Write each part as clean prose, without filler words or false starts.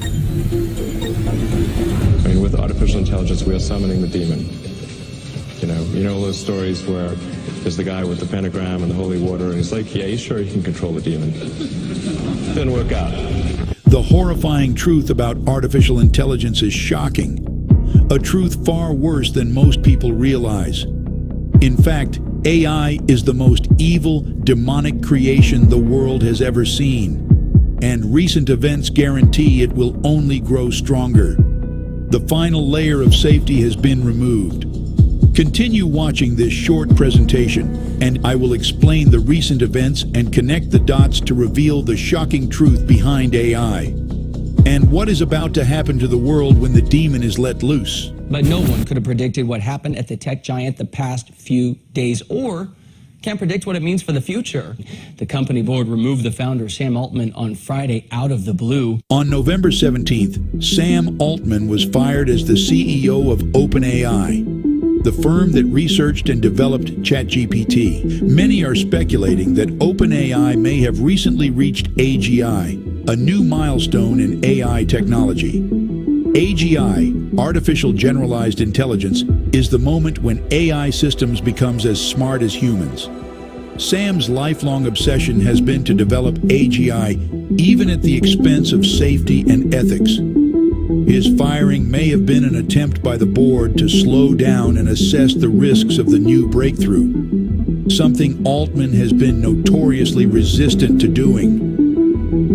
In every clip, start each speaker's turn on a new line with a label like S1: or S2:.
S1: I mean, with artificial intelligence, we are summoning the demon. You know all those stories where there's the guy with the pentagram and the holy water, and he's like, yeah, he's sure he can control the demon. Didn't work out.
S2: The horrifying truth about artificial intelligence is shocking. A truth far worse than most people realize. In fact, AI is the most evil, demonic creation the world has ever seen. And recent events guarantee it will only grow stronger. The final layer of safety has been removed. Continue watching this short presentation, and I will explain the recent events and connect the dots to reveal the shocking truth behind AI. And what is about to happen to the world when the demon is let loose.
S3: But no one could have predicted what happened at the tech giant the past few days, or can't predict what it means for the future. The company board removed the founder, Sam Altman, on Friday out of the blue.
S2: On November 17th, Sam Altman was fired as the CEO of OpenAI, the firm that researched and developed ChatGPT. Many are speculating that OpenAI may have recently reached AGI, a new milestone in AI technology. AGI, Artificial Generalized Intelligence, is the moment when AI systems becomes as smart as humans. Sam's lifelong obsession has been to develop AGI even at the expense of safety and ethics. His firing may have been an attempt by the board to slow down and assess the risks of the new breakthrough, something Altman has been notoriously resistant to doing.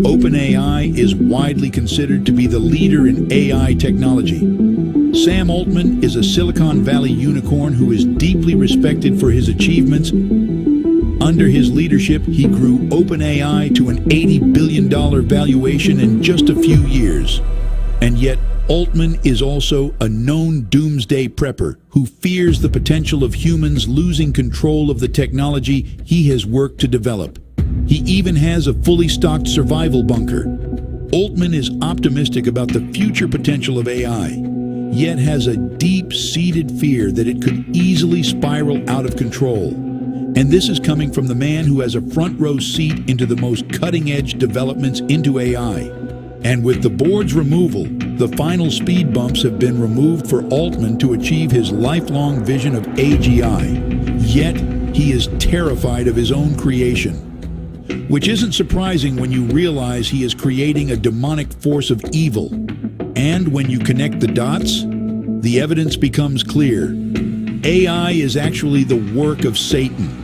S2: OpenAI is widely considered to be the leader in AI technology. Sam Altman is a Silicon Valley unicorn who is deeply respected for his achievements. Under his leadership, he grew OpenAI to an $80 billion valuation in just a few years. And yet, Altman is also a known doomsday prepper who fears the potential of humans losing control of the technology he has worked to develop. He even has a fully stocked survival bunker. Altman is optimistic about the future potential of AI, yet has a deep-seated fear that it could easily spiral out of control. And this is coming from the man who has a front-row seat into the most cutting-edge developments into AI. And with the board's removal, the final speed bumps have been removed for Altman to achieve his lifelong vision of AGI. Yet, he is terrified of his own creation. Which isn't surprising when you realize he is creating a demonic force of evil. And when you connect the dots, the evidence becomes clear. AI is actually the work of Satan.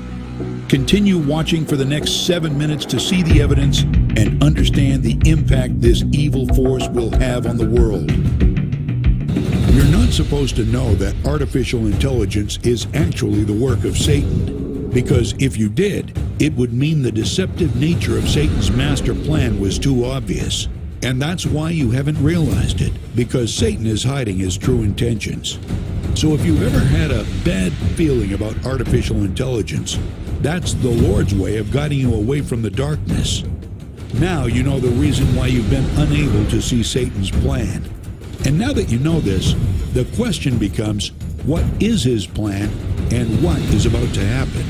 S2: Continue watching for the next 7 minutes to see the evidence and understand the impact this evil force will have on the world. You're not supposed to know that artificial intelligence is actually the work of Satan, because if you did, it would mean the deceptive nature of Satan's master plan was too obvious. And that's why you haven't realized it, because Satan is hiding his true intentions. So if you've ever had a bad feeling about artificial intelligence, that's the Lord's way of guiding you away from the darkness. Now you know the reason why you've been unable to see Satan's plan. And now that you know this, the question becomes, what is his plan and what is about to happen?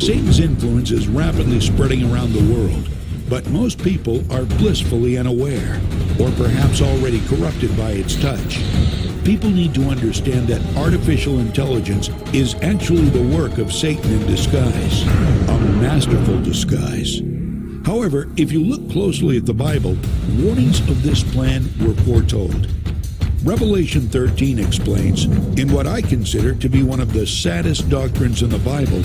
S2: Satan's influence is rapidly spreading around the world, but most people are blissfully unaware, or perhaps already corrupted by its touch. People need to understand that artificial intelligence is actually the work of Satan in disguise, a masterful disguise. However, if you look closely at the Bible, warnings of this plan were foretold. Revelation 13 explains, in what I consider to be one of the saddest doctrines in the Bible,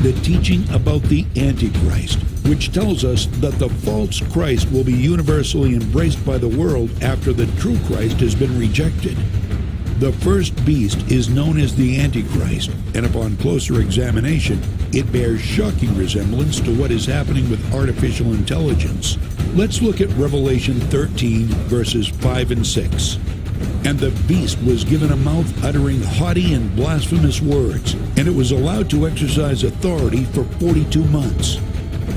S2: the teaching about the Antichrist, which tells us that the false Christ will be universally embraced by the world after the true Christ has been rejected. The first beast is known as the Antichrist, and upon closer examination, it bears shocking resemblance to what is happening with artificial intelligence. Let's look at Revelation 13, verses 5 and 6. And the beast was given a mouth uttering haughty and blasphemous words, and it was allowed to exercise authority for 42 months.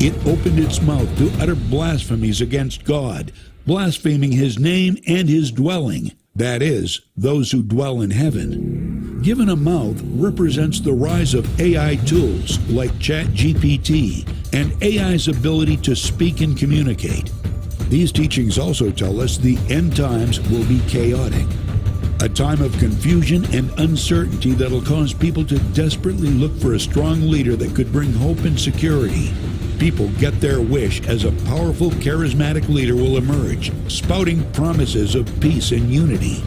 S2: It opened its mouth to utter blasphemies against God, blaspheming his name and his dwelling, that is, those who dwell in heaven. Given a mouth represents the rise of AI tools like ChatGPT and AI's ability to speak and communicate. These teachings also tell us the end times will be chaotic, a time of confusion and uncertainty that'll cause people to desperately look for a strong leader that could bring hope and security. People get their wish as a powerful, charismatic leader will emerge, spouting promises of peace and unity.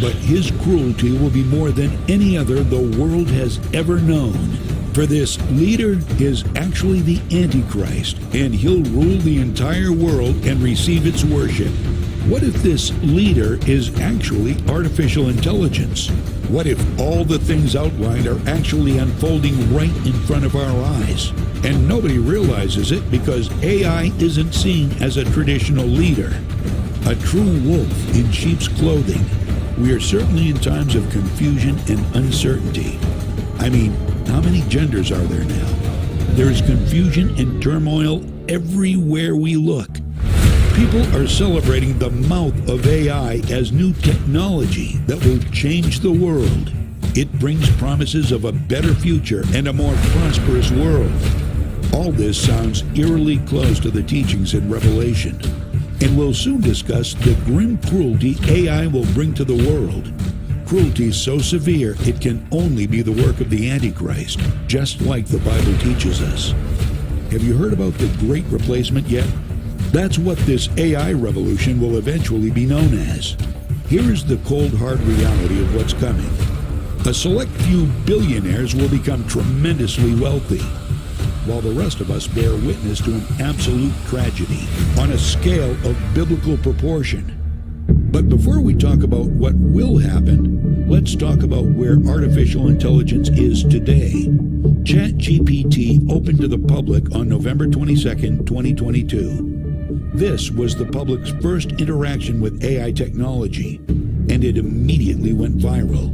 S2: But his cruelty will be more than any other the world has ever known. For this leader is actually the Antichrist, and he'll rule the entire world and receive its worship. What if this leader is actually artificial intelligence? What if all the things outlined are actually unfolding right in front of our eyes? And nobody realizes it because AI isn't seen as a traditional leader, a true wolf in sheep's clothing. We are certainly in times of confusion and uncertainty. I mean, how many genders are there now? There is confusion and turmoil everywhere we look. People are celebrating the mouth of AI as new technology that will change the world. It brings promises of a better future and a more prosperous world. All this sounds eerily close to the teachings in Revelation. And we'll soon discuss the grim cruelty AI will bring to the world. Cruelty so severe it can only be the work of the Antichrist, just like the Bible teaches us. Have you heard about the Great Replacement yet? That's what this AI revolution will eventually be known as. Here is the cold, hard reality of what's coming. A select few billionaires will become tremendously wealthy, while the rest of us bear witness to an absolute tragedy on a scale of biblical proportion. But before we talk about what will happen, let's talk about where artificial intelligence is today. ChatGPT opened to the public on November 22, 2022. This was the public's first interaction with AI technology, and it immediately went viral.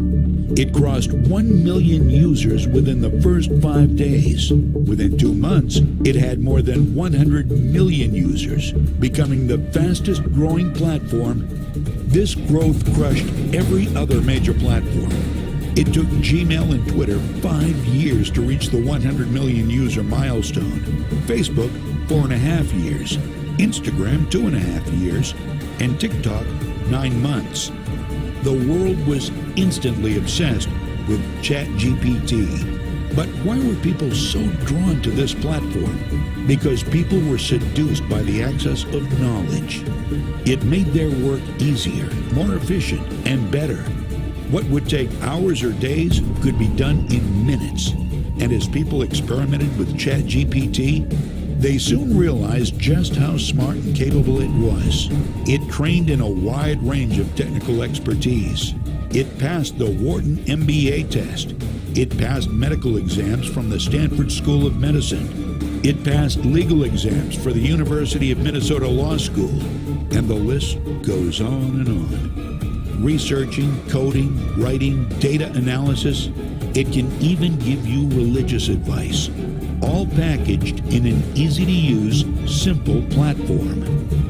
S2: It crossed 1 million users within the first 5 days. Within 2 months, it had more than 100 million users, becoming the fastest growing platform. This growth crushed every other major platform. It took Gmail and Twitter 5 years to reach the 100 million user milestone, Facebook 4.5 years, Instagram 2.5 years, and TikTok 9 months. The world was instantly obsessed with ChatGPT. But why were people so drawn to this platform? Because people were seduced by the access of knowledge. It made their work easier, more efficient, and better. What would take hours or days could be done in minutes. And as people experimented with ChatGPT, they soon realized just how smart and capable it was. It trained in a wide range of technical expertise. It passed the Wharton MBA test. It passed medical exams from the Stanford School of Medicine. It passed legal exams for the University of Minnesota Law School. And the list goes on and on. Researching, coding, writing, data analysis. It can even give you religious advice, all packaged in an easy-to-use, simple platform.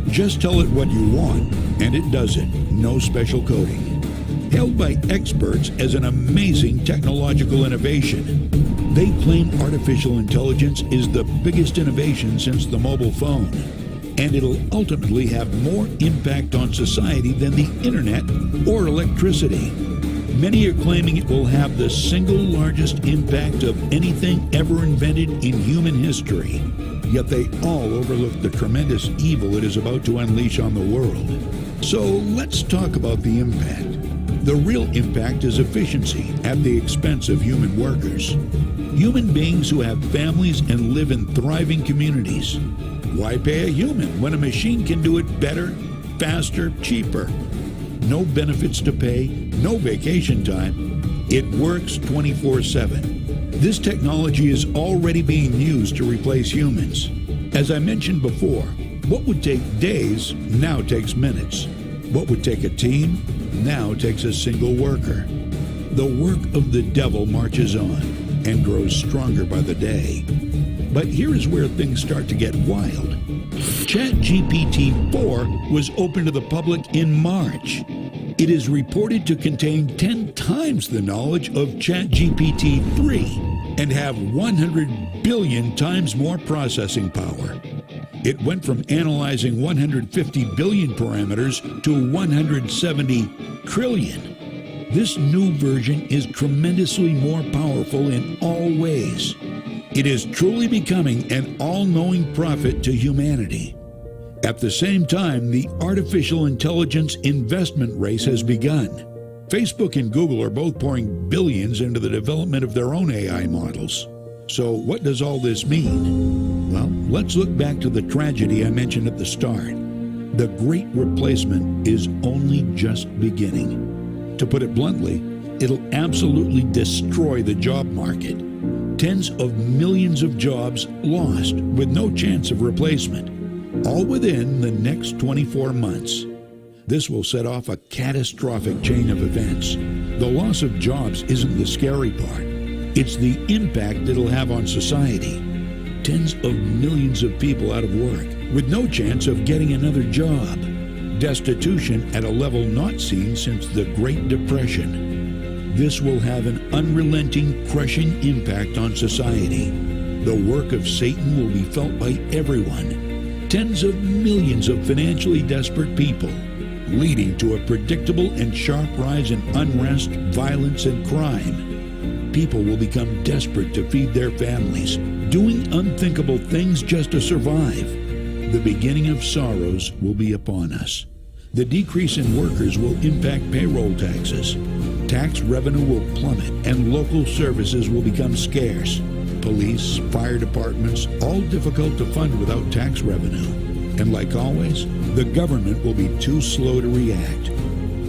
S2: Just tell it what you want, and it does it. No special coding. Hailed by experts as an amazing technological innovation, they claim artificial intelligence is the biggest innovation since the mobile phone, and it'll ultimately have more impact on society than the internet or electricity. Many are claiming it will have the single largest impact of anything ever invented in human history. Yet they all overlook the tremendous evil it is about to unleash on the world. So let's talk about the impact. The real impact is efficiency at the expense of human workers. Human beings who have families and live in thriving communities. Why pay a human when a machine can do it better, faster, cheaper? No benefits to pay, no vacation time. It works 24/7. This technology is already being used to replace humans. As I mentioned before, what would take days now takes minutes. What would take a team now takes a single worker. The work of the devil marches on and grows stronger by the day. But here is where things start to get wild. ChatGPT 4 was open to the public in March. It is reported to contain 10 times the knowledge of ChatGPT 3 and have 100 billion times more processing power. It went from analyzing 150 billion parameters to 170 trillion. This new version is tremendously more powerful in all ways. It is truly becoming an all-knowing prophet to humanity. At the same time, the artificial intelligence investment race has begun. Facebook and Google are both pouring billions into the development of their own AI models. So what does all this mean? Well, let's look back to the tragedy I mentioned at the start. The Great Replacement is only just beginning. To put it bluntly, it'll absolutely destroy the job market. Tens of millions of jobs lost with no chance of replacement, all within the next 24 months. This will set off a catastrophic chain of events. The loss of jobs isn't the scary part. It's the impact it'll have on society. Tens of millions of people out of work with no chance of getting another job. Destitution at a level not seen since the Great Depression. This will have an unrelenting, crushing impact on society. The work of Satan will be felt by everyone. Tens of millions of financially desperate people, leading to a predictable and sharp rise in unrest, violence, and crime. People will become desperate to feed their families, doing unthinkable things just to survive. The beginning of sorrows will be upon us. The decrease in workers will impact payroll taxes. Tax revenue will plummet and local services will become scarce. Police, fire departments, all difficult to fund without tax revenue. And like always, the government will be too slow to react.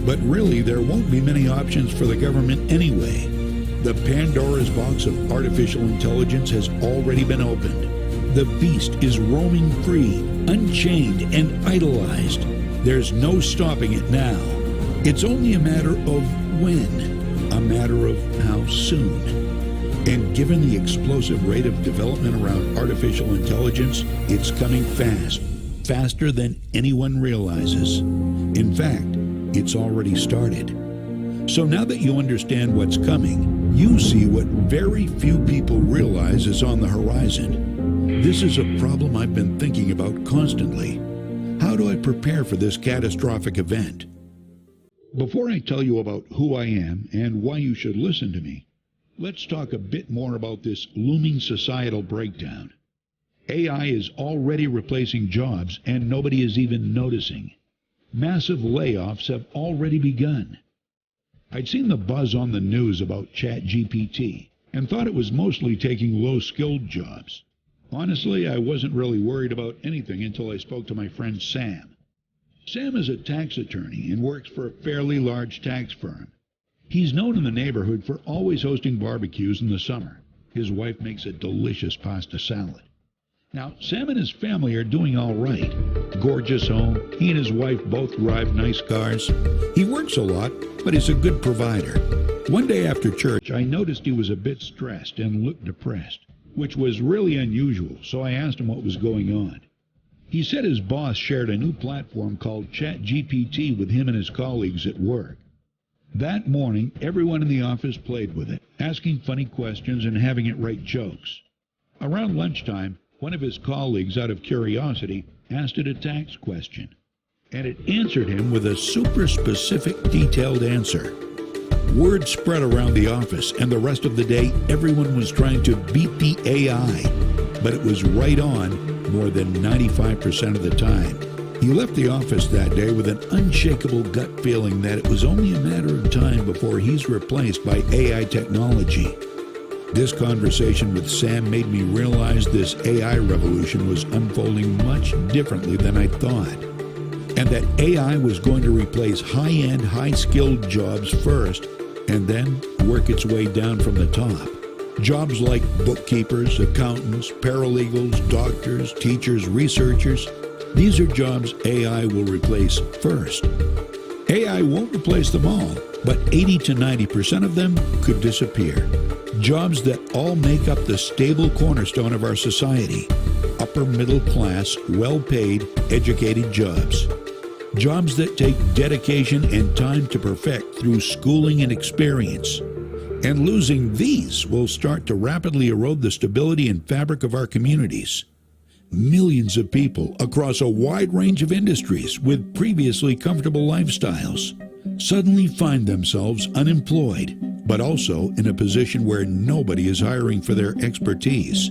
S2: But really, there won't be many options for the government anyway. The Pandora's box of artificial intelligence has already been opened. The beast is roaming free, unchained, and idolized. There's no stopping it now. It's only a matter of when, a matter of how soon. And given the explosive rate of development around artificial intelligence, it's coming fast. Faster than anyone realizes. In fact, it's already started. So now that you understand what's coming, you see what very few people realize is on the horizon. This is a problem I've been thinking about constantly. How do I prepare for this catastrophic event? Before I tell you about who I am and why you should listen to me, let's talk a bit more about this looming societal breakdown. AI is already replacing jobs, and nobody is even noticing. Massive layoffs have already begun. I'd seen the buzz on the news about ChatGPT and thought it was mostly taking low-skilled jobs. Honestly, I wasn't really worried about anything until I spoke to my friend Sam. Sam is a tax attorney and works for a fairly large tax firm. He's known in the neighborhood for always hosting barbecues in the summer. His wife makes a delicious pasta salad. Now, Sam and his family are doing all right. Gorgeous home. He and his wife both drive nice cars. He works a lot, but he's a good provider. One day after church, I noticed he was a bit stressed and looked depressed, which was really unusual, so I asked him what was going on. He said his boss shared a new platform called ChatGPT with him and his colleagues at work. That morning, everyone in the office played with it, asking funny questions and having it write jokes. Around lunchtime, one of his colleagues, out of curiosity, asked it a tax question, and it answered him with a super specific, detailed answer. Word spread around the office, and the rest of the day, everyone was trying to beat the AI, but it was right on more than 95% of the time. He left the office that day with an unshakable gut feeling that it was only a matter of time before he's replaced by AI technology. This conversation with Sam made me realize this AI revolution was unfolding much differently than I thought, and that AI was going to replace high-end, high-skilled jobs first, and then work its way down from the top. Jobs like bookkeepers, accountants, paralegals, doctors, teachers, researchers, these are jobs AI will replace first. AI won't replace them all, but 80 to 90% of them could disappear. Jobs that all make up the stable cornerstone of our society. Upper middle class, well-paid, educated jobs. Jobs that take dedication and time to perfect through schooling and experience. And losing these will start to rapidly erode the stability and fabric of our communities. Millions of people across a wide range of industries with previously comfortable lifestyles suddenly find themselves unemployed, but also in a position where nobody is hiring for their expertise.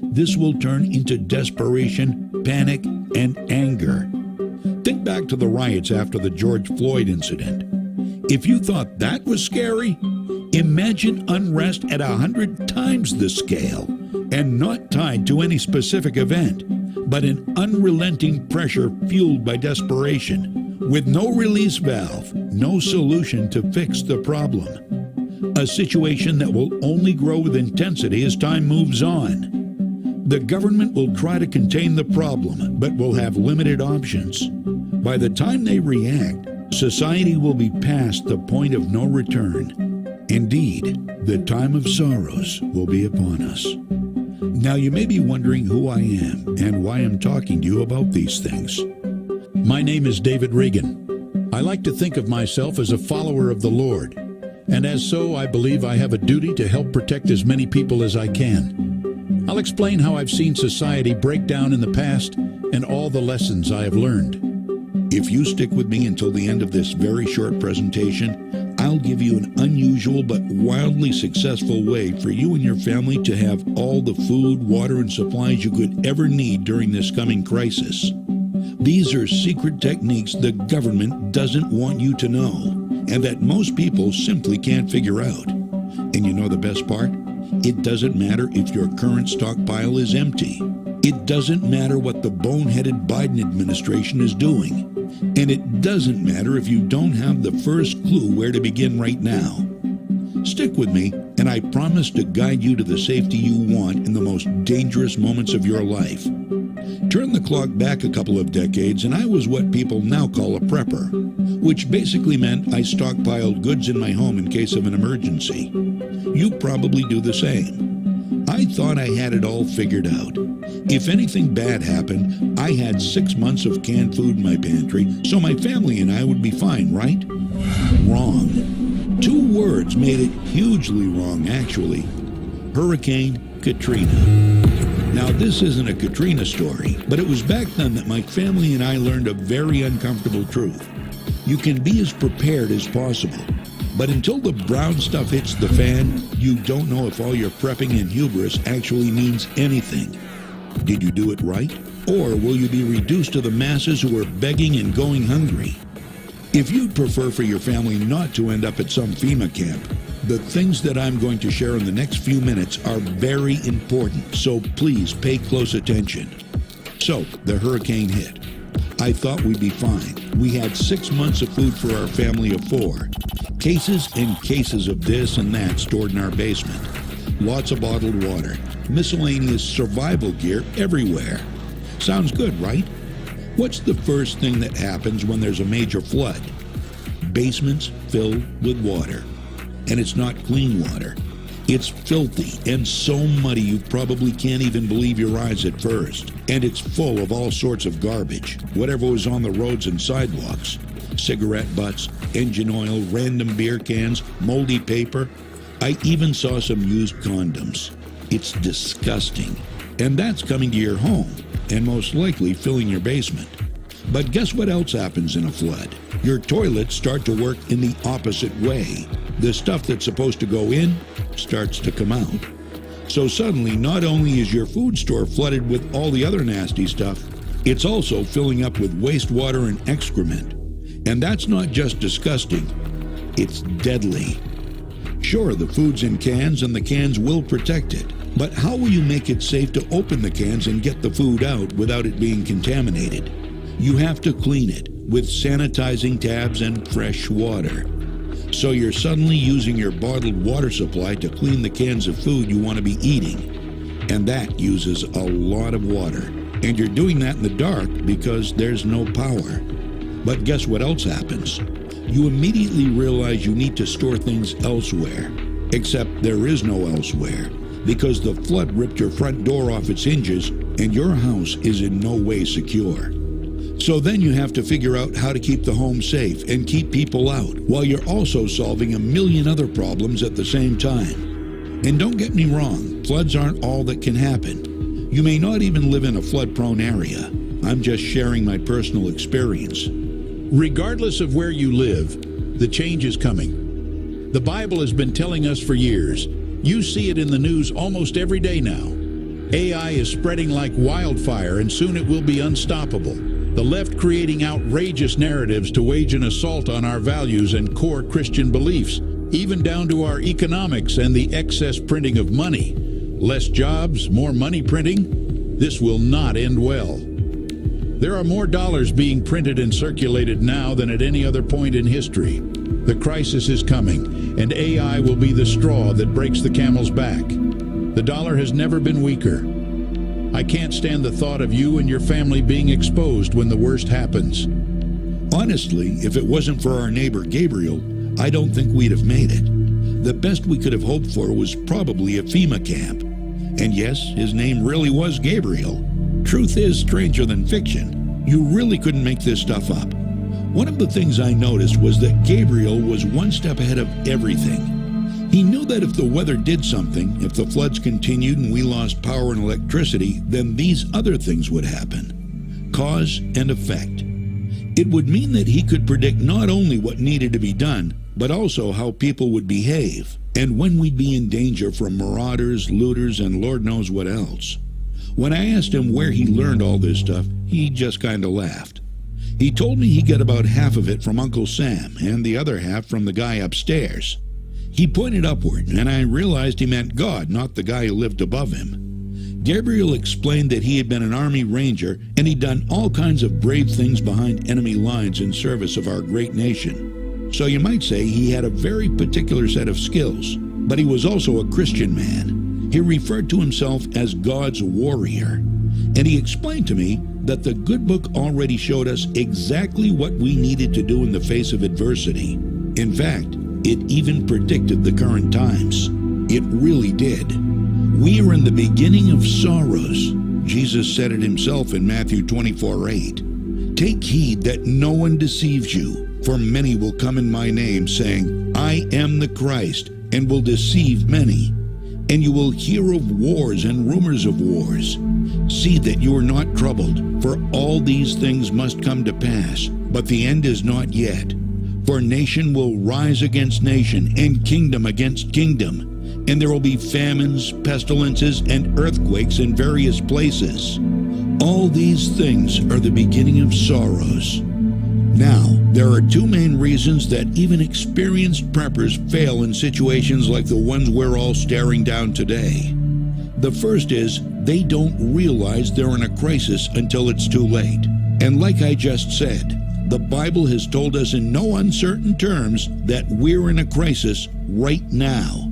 S2: This will turn into desperation, panic, and anger. Think back to the riots after the George Floyd incident. If you thought that was scary, imagine unrest at 100 times the scale, and not tied to any specific event, but an unrelenting pressure fueled by desperation, with no release valve, no solution to fix the problem. A situation that will only grow with intensity as time moves on. The government will try to contain the problem, but will have limited options. By the time they react, society will be past the point of no return. Indeed, the time of sorrows will be upon us. Now you may be wondering who I am and why I'm talking to you about these things. My name is David Regan. I like to think of myself as a follower of the Lord, and as so I believe I have a duty to help protect as many people as I can. I'll explain how I've seen society break down in the past and all the lessons I have learned. If you stick with me until the end of this very short presentation, I'll give you an unusual but wildly successful way for you and your family to have all the food, water, and supplies you could ever need during this coming crisis. These are secret techniques the government doesn't want you to know, and that most people simply can't figure out. And you know the best part? It doesn't matter if your current stockpile is empty. It doesn't matter what the boneheaded Biden administration is doing. And it doesn't matter if you don't have the first clue where to begin right now. Stick with me, and I promise to guide you to the safety you want in the most dangerous moments of your life. Turn the clock back a couple of decades, and I was what people now call a prepper, which basically meant I stockpiled goods in my home in case of an emergency. You probably do the same. I thought I had it all figured out. If anything bad happened, I had 6 months of canned food in my pantry, so my family and I would be fine, right? Wrong. 2 words made it hugely wrong, actually. Hurricane Katrina. Now, this isn't a Katrina story, but it was back then that my family and I learned a very uncomfortable truth. You can be as prepared as possible, but until the brown stuff hits the fan, you don't know if all your prepping and hubris actually means anything. Did you do it right? Or will you be reduced to the masses who are begging and going hungry? If you'd prefer for your family not to end up at some FEMA camp, the things that I'm going to share in the next few minutes are very important, so please pay close attention. So, the hurricane hit. I thought we'd be fine. We had 6 months of food for our family of 4. Cases and cases of this and that stored in our basement. Lots of bottled water. Miscellaneous survival gear everywhere. Sounds good, right? What's the first thing that happens when there's a major flood? Basements fill with water. And it's not clean water. It's filthy and so muddy you probably can't even believe your eyes at first. And it's full of all sorts of garbage, whatever was on the roads and sidewalks. Cigarette butts, engine oil, random beer cans, moldy paper. I even saw some used condoms. It's disgusting. And that's coming to your home, and most likely filling your basement. But guess what else happens in a flood? Your toilets start to work in the opposite way. The stuff that's supposed to go in starts to come out. So suddenly, not only is your food store flooded with all the other nasty stuff, it's also filling up with wastewater and excrement. And that's not just disgusting, it's deadly. Sure, the food's in cans and the cans will protect it, but how will you make it safe to open the cans and get the food out without it being contaminated? You have to clean it with sanitizing tabs and fresh water. So you're suddenly using your bottled water supply to clean the cans of food you want to be eating. And that uses a lot of water. And you're doing that in the dark because there's no power. But guess what else happens? You immediately realize you need to store things elsewhere. Except there is no elsewhere, because the flood ripped your front door off its hinges and your house is in no way secure. So then you have to figure out how to keep the home safe and keep people out, while you're also solving a million other problems at the same time. And don't get me wrong, floods aren't all that can happen. You may not even live in a flood-prone area. I'm just sharing my personal experience. Regardless of where you live, the change is coming. The Bible has been telling us for years. You see it in the news almost every day now. AI is spreading like wildfire, and soon it will be unstoppable. The left creating outrageous narratives to wage an assault on our values and core Christian beliefs, even down to our economics and the excess printing of money. Less jobs, more money printing. This will not end well. There are more dollars being printed and circulated now than at any other point in history. The crisis is coming, and AI will be the straw that breaks the camel's back. The dollar has never been weaker. I can't stand the thought of you and your family being exposed when the worst happens.
S4: Honestly, if it wasn't for our neighbor Gabriel, I don't think we'd have made it. The best we could have hoped for was probably a FEMA camp. And yes, his name really was Gabriel. Truth is stranger than fiction. You really couldn't make this stuff up. One of the things I noticed was that Gabriel was one step ahead of everything. He knew that if the weather did something, if the floods continued and we lost power and electricity, then these other things would happen. Cause and effect. It would mean that he could predict not only what needed to be done, but also how people would behave, and when we'd be in danger from marauders, looters, and Lord knows what else. When I asked him where he learned all this stuff, he just kind of laughed. He told me he got about half of it from Uncle Sam and the other half from the guy upstairs. He pointed upward, and I realized he meant God, not the guy who lived above him. Gabriel explained that he had been an Army Ranger, and he'd done all kinds of brave things behind enemy lines in service of our great nation. So you might say he had a very particular set of skills, but he was also a Christian man. He referred to himself as God's warrior, and he explained to me that the good book already showed us exactly what we needed to do in the face of adversity. In fact, it even predicted the current times. It really did. We are in the beginning of sorrows. Jesus said it himself in Matthew 24:8. Take heed that no one deceives you, for many will come in my name, saying, I am the Christ, and will deceive many. And you will hear of wars and rumors of wars. See that you are not troubled, for all these things must come to pass, but the end is not yet. For nation will rise against nation, and kingdom against kingdom, and there will be famines, pestilences, and earthquakes in various places. All these things are the beginning of sorrows. Now, there are two main reasons that even experienced preppers fail in situations like the ones we're all staring down today. The first is they don't realize they're in a crisis until it's too late. And like I just said, the Bible has told us in no uncertain terms that we're in a crisis right now.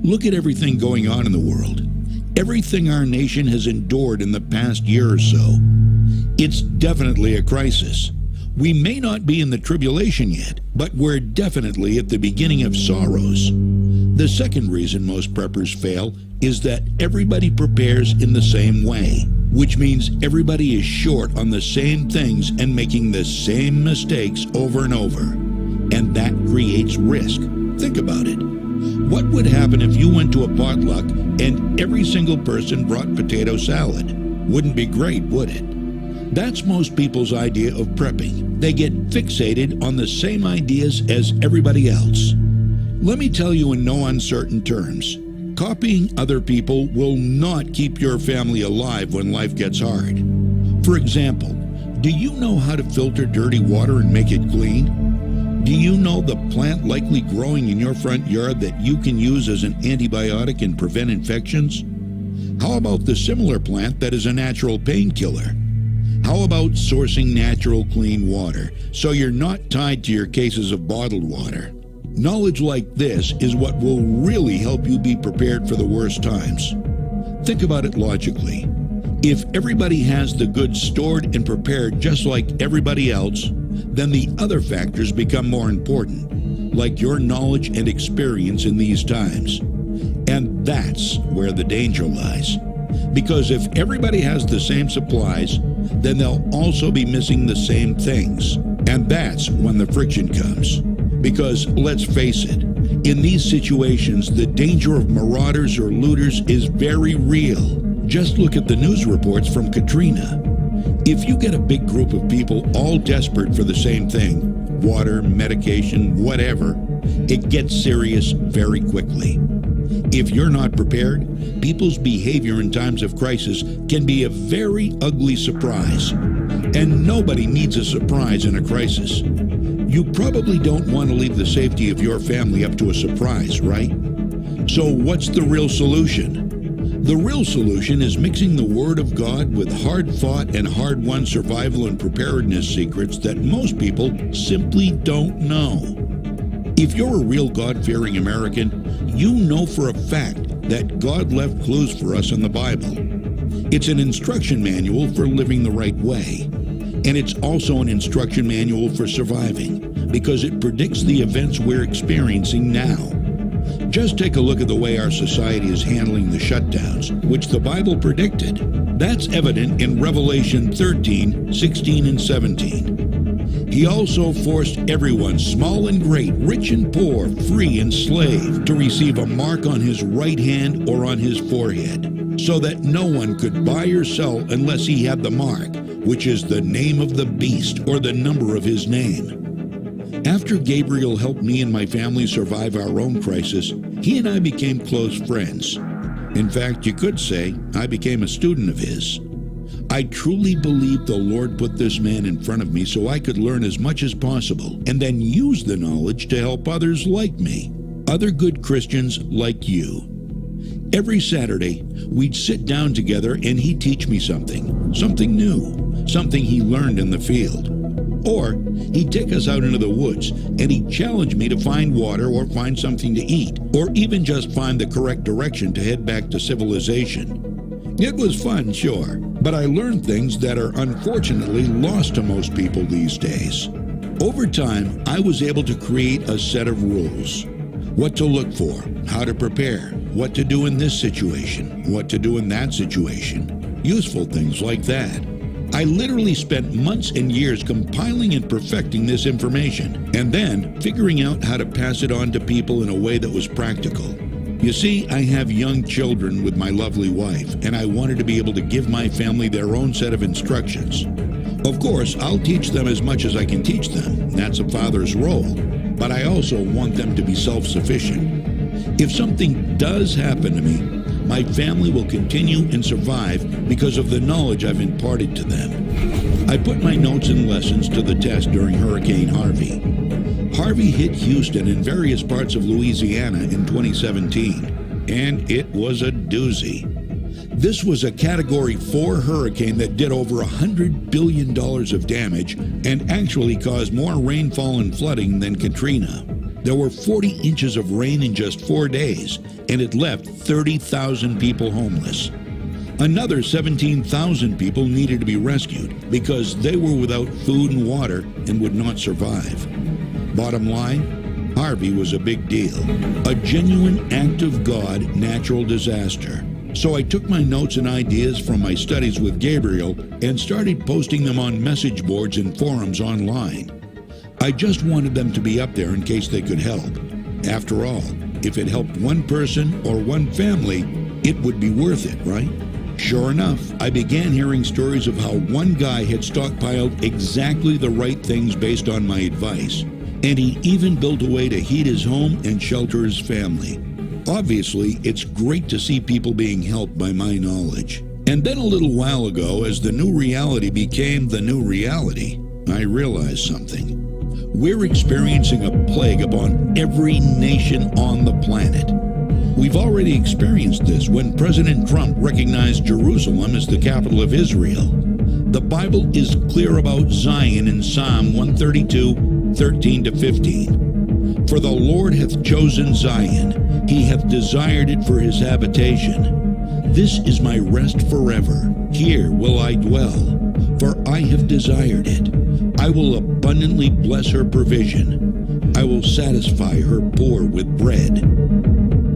S4: Look at everything going on in the world. Everything our nation has endured in the past year or so. It's definitely a crisis. We may not be in the tribulation yet, but we're definitely at the beginning of sorrows. The second reason most preppers fail is that everybody prepares in the same way, which means everybody is short on the same things and making the same mistakes over and over. And that creates risk. Think about it. What would happen if you went to a potluck and every single person brought potato salad? Wouldn't be great, would it? That's most people's idea of prepping. They get fixated on the same ideas as everybody else. Let me tell you in no uncertain terms, copying other people will not keep your family alive when life gets hard. For example, do you know how to filter dirty water and make it clean? Do you know the plant likely growing in your front yard that you can use as an antibiotic and prevent infections? How about the similar plant that is a natural painkiller? How about sourcing natural clean water so you're not tied to your cases of bottled water? Knowledge like this is what will really help you be prepared for the worst times. Think about it logically. If everybody has the goods stored and prepared just like everybody else, then the other factors become more important, like your knowledge and experience in these times. And that's where the danger lies. Because if everybody has the same supplies, then they'll also be missing the same things. And that's when the friction comes. Because let's face it, in these situations, the danger of marauders or looters is very real. Just look at the news reports from Katrina. If you get a big group of people all desperate for the same thing, water, medication, whatever, it gets serious very quickly. If you're not prepared, people's behavior in times of crisis can be a very ugly surprise. And nobody needs a surprise in a crisis. You probably don't want to leave the safety of your family up to a surprise, right? So what's the real solution? The real solution is mixing the Word of God with hard-fought and hard-won survival and preparedness secrets that most people simply don't know. If you're a real God-fearing American, you know for a fact that God left clues for us in the Bible. It's an instruction manual for living the right way. And it's also an instruction manual for surviving, because it predicts the events we're experiencing now. Just take a look at the way our society is handling the shutdowns, which the Bible predicted. That's evident in Revelation 13, 16, and 17. He also forced everyone, small and great, rich and poor, free and slave, to receive a mark on his right hand or on his forehead, so that no one could buy or sell unless he had the mark, which is the name of the beast or the number of his name. After Gabriel helped me and my family survive our own crisis, he and I became close friends. In fact, you could say I became a student of his. I truly believe the Lord put this man in front of me so I could learn as much as possible and then use the knowledge to help others like me, other good Christians like you. Every Saturday, we'd sit down together and he'd teach me something new, something he learned in the field. Or he'd take us out into the woods and he'd challenge me to find water or find something to eat, or even just find the correct direction to head back to civilization. It was fun, sure, but I learned things that are unfortunately lost to most people these days. Over time, I was able to create a set of rules. What to look for, how to prepare, what to do in this situation, what to do in that situation. Useful things like that. I literally spent months and years compiling and perfecting this information, and then figuring out how to pass it on to people in a way that was practical. You see, I have young children with my lovely wife, and I wanted to be able to give my family their own set of instructions. Of course, I'll teach them as much as I can teach them. That's a father's role. But I also want them to be self-sufficient. If something does happen to me, my family will continue and survive because of the knowledge I've imparted to them. I put my notes and lessons to the test during Hurricane Harvey. Harvey hit Houston and various parts of Louisiana in 2017, and it was a doozy. This was a Category 4 hurricane that did over $100 billion of damage and actually caused more rainfall and flooding than Katrina. There were 40 inches of rain in just 4 days, and it left 30,000 people homeless. Another 17,000 people needed to be rescued because they were without food and water and would not survive. Bottom line, Harvey was a big deal, a genuine act of God natural disaster. So I took my notes and ideas from my studies with Gabriel and started posting them on message boards and forums online. I just wanted them to be up there in case they could help. After all, if it helped one person or one family, it would be worth it, right? Sure enough, I began hearing stories of how one guy had stockpiled exactly the right things based on my advice, and he even built a way to heat his home and shelter his family. Obviously, it's great to see people being helped by my knowledge. And then a little while ago, as the new reality became the new reality, I realized something. We're experiencing a plague upon every nation on the planet. We've already experienced this when President Trump recognized Jerusalem as the capital of Israel. The Bible is clear about Zion in Psalm 132, 13 to 15. For the Lord hath chosen Zion, he hath desired it for his habitation. This is my rest forever, here will I dwell, for I have desired it. I will abundantly bless her provision. I will satisfy her poor with bread.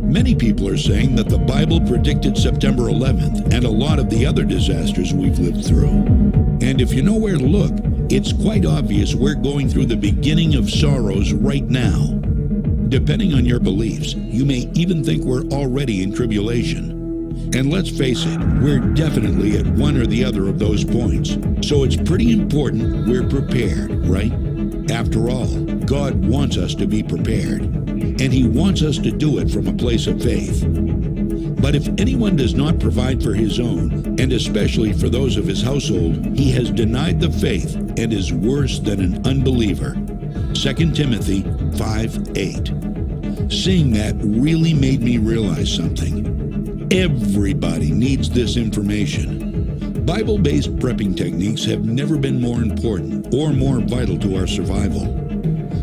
S4: Many people are saying that the Bible predicted September 11th and a lot of the other disasters we've lived through. And if you know where to look, it's quite obvious we're going through the beginning of sorrows right now. Depending on your beliefs, you may even think we're already in tribulation. And let's face it, we're definitely at one or the other of those points. So it's pretty important we're prepared, right? After all, God wants us to be prepared, and He wants us to do it from a place of faith. But if anyone does not provide for his own, and especially for those of his household, he has denied the faith and is worse than an unbeliever. 2 Timothy 5:8. Seeing that really made me realize something. Everybody needs this information. Bible-based prepping techniques have never been more important or more vital to our survival.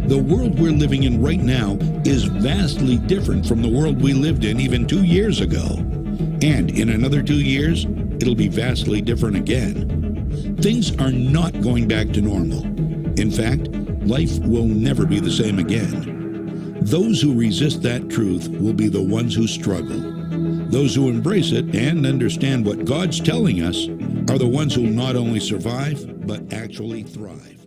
S4: The world we're living in right now is vastly different from the world we lived in even 2 years ago. And in another 2 years, it'll be vastly different again. Things are not going back to normal. In fact, life will never be the same again. Those who resist that truth will be the ones who struggle. Those who embrace it and understand what God's telling us are the ones who will not only survive, but actually thrive.